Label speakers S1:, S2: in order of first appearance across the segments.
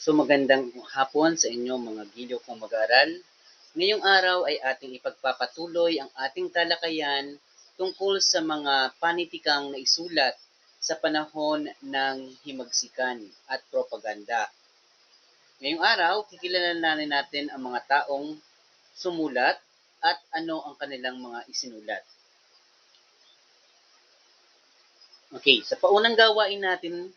S1: So magandang hapon sa inyo mga giliw kong mag-aaral. Ngayong araw ay ating ipagpapatuloy ang ating talakayan tungkol sa mga panitikang naisulat sa panahon ng himagsikan at propaganda. Ngayong araw, kikilalanin natin ang mga taong sumulat at ano ang kanilang mga isinulat. Okay, sa paunang gawain natin,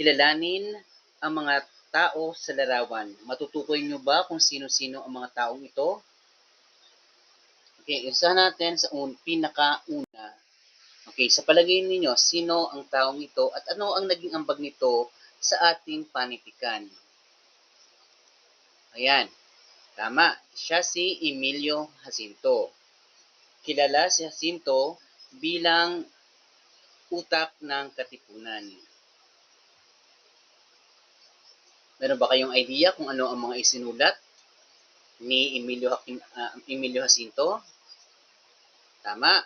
S1: kilalanin ang mga tao sa larawan. Matutukoy nyo ba kung sino-sino ang mga taong ito? Okay, isa natin sa pinakauna. Okay, sa palagay ninyo, sino ang taong ito at ano ang naging ambag nito sa ating panitikan? Ayan, tama. Siya si Emilio Jacinto. Kilala si Jacinto bilang utak ng Katipunan. Meron ba kayong idea kung ano ang mga isinulat ni Emilio Jacinto? Tama.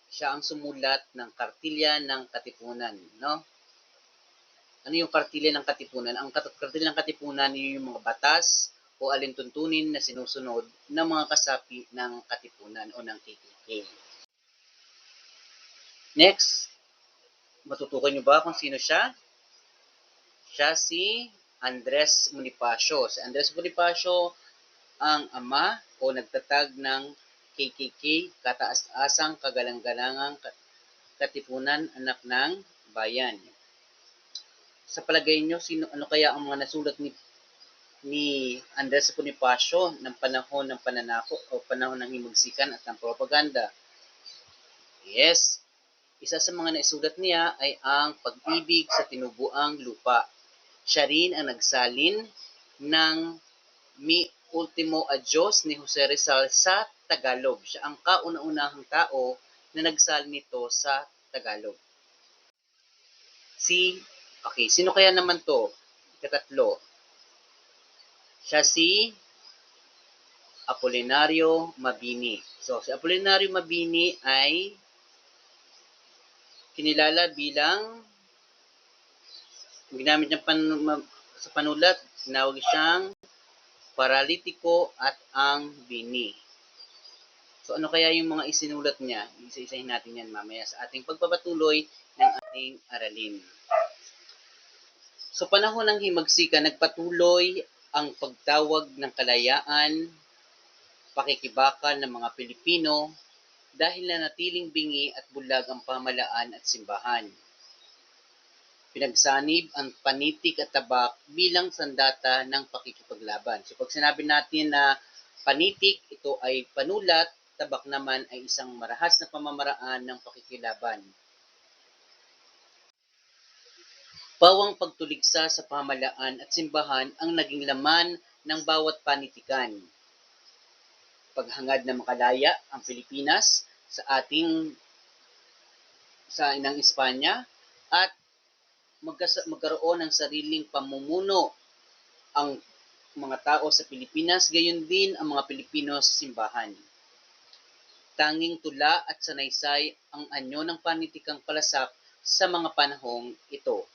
S1: Siya ang sumulat ng Kartilya ng Katipunan, no? Ano yung Kartilya ng Katipunan? Ang Kartilya ng Katipunan yung mga batas o alintuntunin na sinusunod ng mga kasapi ng Katipunan o ng KKK. Next, matutukan nyo ba kung sino siya? Siya si Andres Bonifacio. Si Andres Bonifacio ang ama o nagtatag ng KKK, Kataas-asang Kagalang-galangang Katipunan, Anak ng Bayan. Sa palagay nyo, ano kaya ang mga nasulat ni Andres Bonifacio ng panahon ng pananako o panahon ng himagsikan at ng propaganda? Yes, isa sa mga naisulat niya ay ang Pag-ibig sa Tinubuang Lupa. Siya rin ang nagsalin ng Mi Ultimo Adios ni Jose Rizal sa Tagalog. Siya ang kauna-unahang tao na nagsalin nito sa Tagalog. Sino kaya naman to? Ikatatlo. Siya si Apolinario Mabini. So, si Apolinario Mabini ay kinilala bilang ginamit niya sa panulat, tinawag siyang paralitiko at ang bini. So, ano kaya yung mga isinulat niya? Isa-isahin natin yan mamaya sa ating pagpapatuloy ng ating aralin. So, panahon ng himagsikan, nagpatuloy ang pagtawag ng kalayaan, pakikibakal ng mga Pilipino dahil nanatiling bingi at bulag ang pamahalaan at simbahan. Pinagsanib ang panitik at tabak bilang sandata ng pakikipaglaban. So pag sinabi natin na panitik, ito ay panulat, tabak naman ay isang marahas na pamamaraan ng pakikilaban. Pawang pagtuligsa sa pamahalaan at simbahan ang naging laman ng bawat panitikan. Paghangad na makalaya ang Pilipinas sa inang Espanya at magkaroon ng sariling pamumuno ang mga tao sa Pilipinas, gayon din ang mga Pilipino sa simbahan. Tanging tula at sanaysay ang anyo ng panitikang palasak sa mga panahong ito.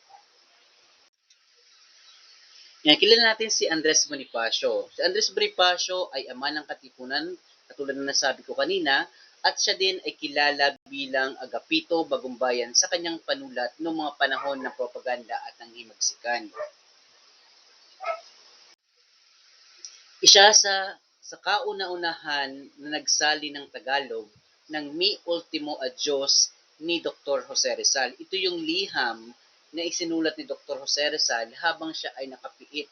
S1: Kilala natin si Andres Bonifacio. Si Andres Bonifacio ay ama ng Katipunan, katulad na nasabi ko kanina, at siya din ay kilala bilang agapito bagumbayan sa kanyang panulat noong mga panahon ng propaganda at ng himagsikan. Isa sa kauna-unahan na nagsali ng Tagalog ng Mi Ultimo Adios ni Dr. Jose Rizal. Ito yung liham na isinulat ni Dr. Jose Rizal habang siya ay nakapiit.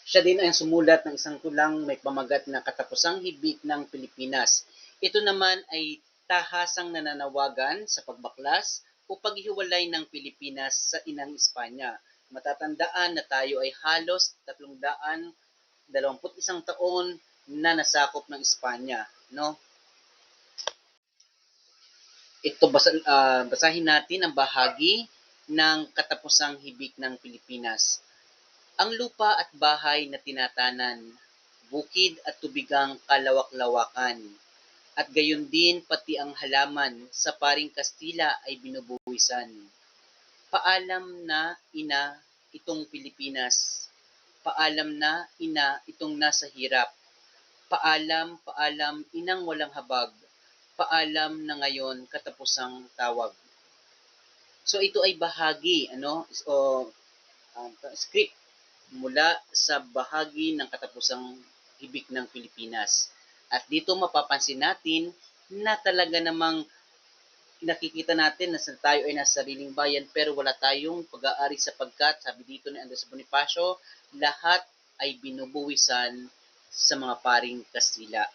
S1: Siya din ay sumulat ng isang tulang may pamagat na Katapusang Hibik ng Pilipinas. Ito naman ay tahasang nananawagan sa pagbaklas o paghiwalay ng Pilipinas sa inang Espanya. Matatandaan na tayo ay halos 321 taon na nasakop ng Espanya, no? Ito basahin natin ang bahagi ng Katapusang Hibik ng Pilipinas. Ang lupa at bahay na tinatanan, bukid at tubigang kalawak-lawakan, at gayon din pati ang halaman sa paring Kastila ay binubuwisan. Paalam na ina itong Pilipinas, paalam na ina itong nasa hirap, paalam, paalam inang walang habag, paalam na ngayon katapusang tawag. So ito ay bahagi script mula sa bahagi ng katapusang hibik ng Pilipinas. At dito mapapansin natin na talaga namang nakikita natin na tayo ay nasa sariling bayan pero wala tayong pag-aari sapagkat sabi dito ni Andres Bonifacio, lahat ay binubuwisan sa mga paring Kastila.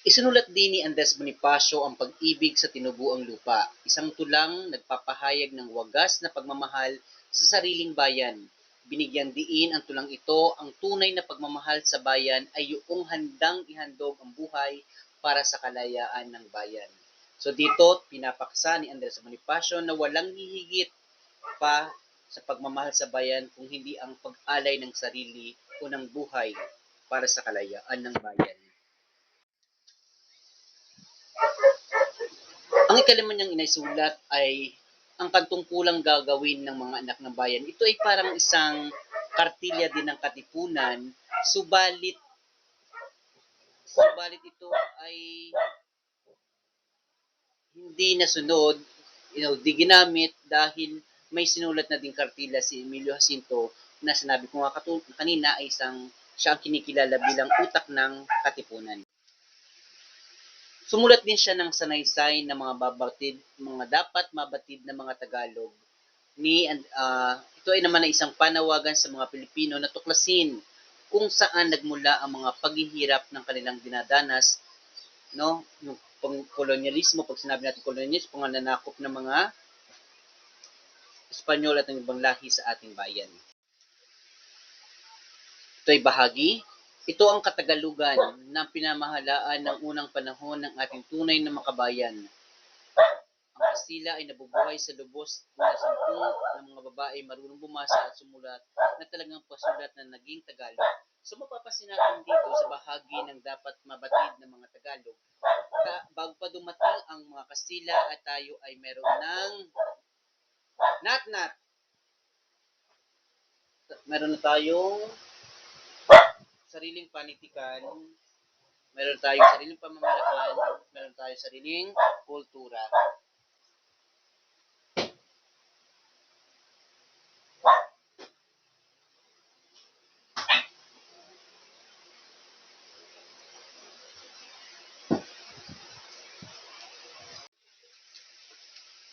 S1: Isinulat din ni Andres Bonifacio ang pag-ibig sa tinubuang lupa, isang tulang nagpapahayag ng wagas na pagmamahal sa sariling bayan. Binigyan diin ang tulang ito ang tunay na pagmamahal sa bayan ay yung handang ihandog ang buhay para sa kalayaan ng bayan. So dito, pinapaksa ni Andres Bonifacio na walang hihigit pa sa pagmamahal sa bayan kung hindi ang pag-alay ng sarili o ng buhay para sa kalayaan ng bayan. Ang ikalima niyang inaisulat ay ang kantungkulang gagawin ng mga anak ng bayan. Ito ay parang isang kartilya din ng katipunan, subalit ito ay hindi nasunod, di ginamit dahil may sinulat na din kartilya si Emilio Jacinto na sinabi ko nga kanina ay siya ang kinikilala bilang utak ng katipunan. Sumulat din siya ng sanaysay na mga dapat mabatid na mga Tagalog. Ito ay naman ay isang panawagan sa mga Pilipino na tuklasin kung saan nagmula ang mga paghihirap ng kanilang dinadanas, no? Yung kolonyalismo, pag sinabi natin kolonyalismo, pangananakop ng mga Espanyol at ng ibang lahi sa ating bayan. Ito ay bahagi. Ito ang Katagalugan ng pinamahalaan ng unang panahon ng ating tunay na makabayan. Ang Kastila ay nabubuhay sa lubos na 10 ng mga babae marunong bumasa at sumulat na talagang pasulat na naging Tagalog. So mapapansin natin dito sa bahagi ng dapat mabatid ng mga Tagalog, bago pa dumating ang mga Kastila at tayo ay meron ng meron na tayong sariling panitikan, meron tayong sariling pamamalakad, meron tayong sariling kultura.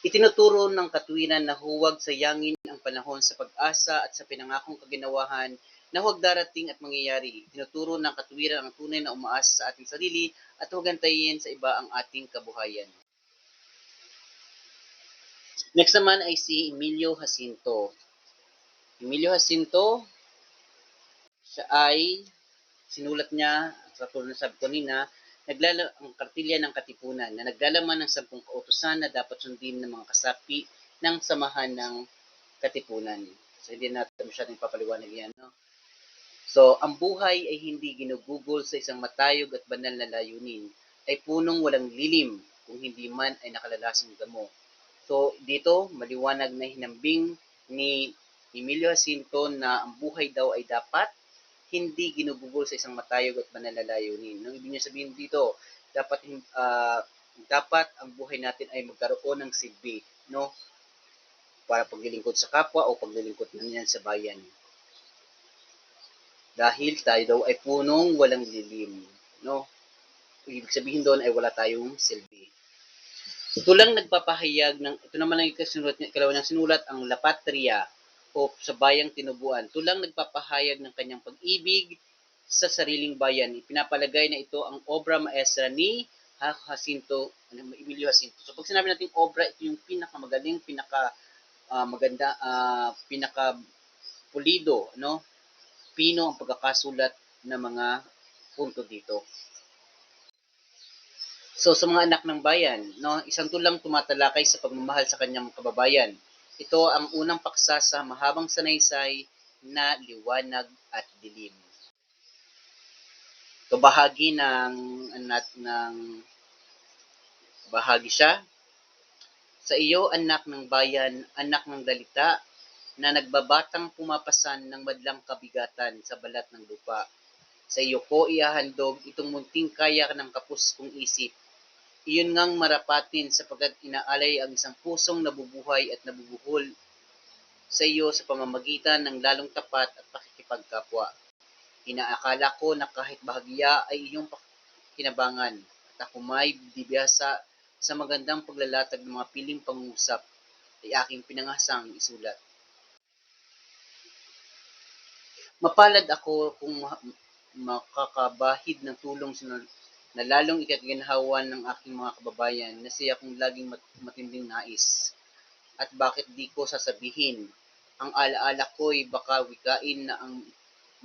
S1: Itinuturo ng katwiran na huwag sayangin ang panahon sa pag-asa at sa pinangakong kaginawahan na huwag darating at mangyayari. Itinuturo ng katwiran ang tunay na umaasa sa ating sarili at huwag antayin sa iba ang ating kabuhayan. Next naman ay si Emilio Jacinto. Emilio Jacinto, siya ay sinulat niya, sa tulad na sabi ko nina, ang kartilya ng katipunan na naglalaman ng 10 kautusan na dapat sundin ng mga kasapi ng samahan ng katipunan. So, hindi natin masyadong papaliwanag yan. No? So, ang buhay ay hindi ginugugol sa isang matayog at banal na layunin. Ay punong walang lilim kung hindi man ay nakalalasing damo. So, dito, maliwanag na hinambing ni Emilio Jacinto na ang buhay daw ay dapat hindi ginugugol sa isang matayog at banal na layunin. Nang ibig niya sabihin dito, dapat ang buhay natin ay magkaroon ng silbi, no? Para paglilingkod sa kapwa o paglilingkod naman sa bayan. Dahil tayo daw ay punong walang lilim, no? Ibig sabihin doon ay wala tayong silbi. Ito lang nagpapahayag ito naman ang ikalawang sinulat, ang La Patria o sa bayang tinubuan. Ito lang nagpapahayag ng kanyang pag-ibig sa sariling bayan. Ipinapalagay na ito ang obra maestra ni Emilio Jacinto. So pag sinabi natin obra, ito yung pinakamagaling, maganda, pinaka-pulido, no? Pino ang pagkakasulat ng mga punto dito. So sa mga anak ng bayan, no, isang tulang tumatalakay sa pagmamahal sa kanyang kababayan. Ito ang unang paksa sa mahabang sanaysay na liwanag at dilim. Bahagi siya. Sa iyo, anak ng bayan, anak ng dalita, na nagbabatang pumapasan ng madlang kabigatan sa balat ng lupa. Sa iyo ko ihahandog itong munting kaya ng kapus kong isip. Iyon ngang marapatin sapagkat inaalay ang isang pusong nabubuhay at nabubuhol sa iyo sa pamamagitan ng lalong tapat at pakikipagkapwa. Inaakala ko na kahit bahagya ay iyong kinabangan at ako may bibiyasa sa magandang paglalatag ng mga piling pangungusap ay aking pinangasang isulat. Mapalad ako kung makakabahid ng tulong na lalong ikaginhawan ng aking mga kababayan na siya kong laging matinding nais. At bakit di ko sasabihin, ang alaala ko'y baka wikain na ang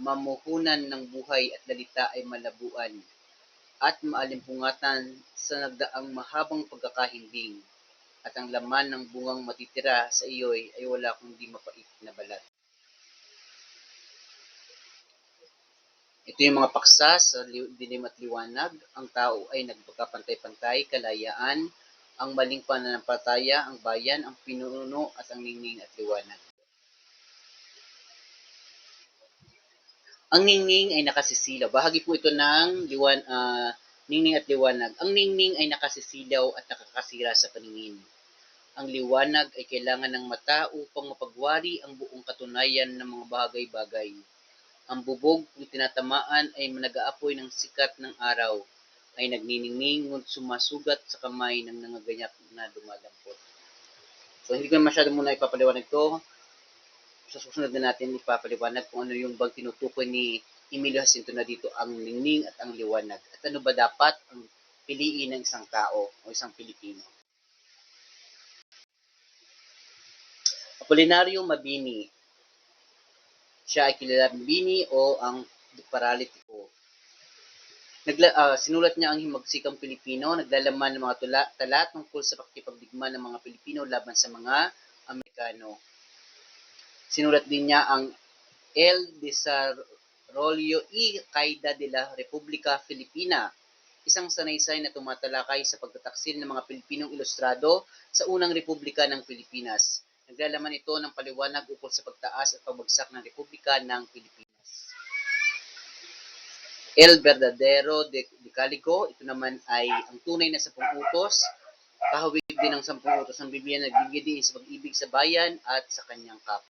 S1: mamuhunan ng buhay at dalita ay malabuan at maalimpungatan sa nagdaang mahabang pagkakahimbing at ang laman ng bungang matitira sa iyo'y ay wala kundi mapait na balat. Ito yung mga paksa sa dilim at liwanag. Ang tao ay nagpagkapantay-pantay, kalayaan, ang maling pananampalataya, ang bayan, ang pinuno at ang ningning at liwanag. Ang ningning ay nakasisilaw. Bahagi po ito ng ningning at liwanag. Ang ningning ay nakasisilaw at nakakasira sa paningin. Ang liwanag ay kailangan ng mata upang mapagwari ang buong katunayan ng mga bagay-bagay. Ang bubog kung tinatamaan ay nag-aapoy ng sikat ng araw, ay nagniningning ngunit sumasugat sa kamay ng nangaganyak na dumadampot. So hindi ko masyado muna ipapaliwanag ito. Sa susunod na natin ipapaliwanag kung ano yung bang tinutukoy ni Emilio Jacinto na dito ang ningning at ang liwanag. At ano ba dapat ang piliin ng isang tao o isang Pilipino. Apolinario Mabini. Siya ay kilala Bini o ang paralitiko. Sinulat niya ang Himagsikang Pilipino, naglalaman ng mga tala tungkol sa pakikipagdigma ng mga Pilipino laban sa mga Amerikano. Sinulat din niya ang El Desarrollo y Caída de la República Filipina, isang sanaysay na tumatalakay sa pagtataksil ng mga Pilipinong ilustrado sa unang Republika ng Pilipinas. Naglalaman ito ng paliwanag ukol sa pagtaas at pagbagsak ng Republika ng Pilipinas. El Verdadero Decálogo, ito naman ay ang tunay na 10 utos, kahawig din ng 10 utos ng Biblia na nagbibigay din sa pag-ibig sa bayan at sa kanyang kapwa.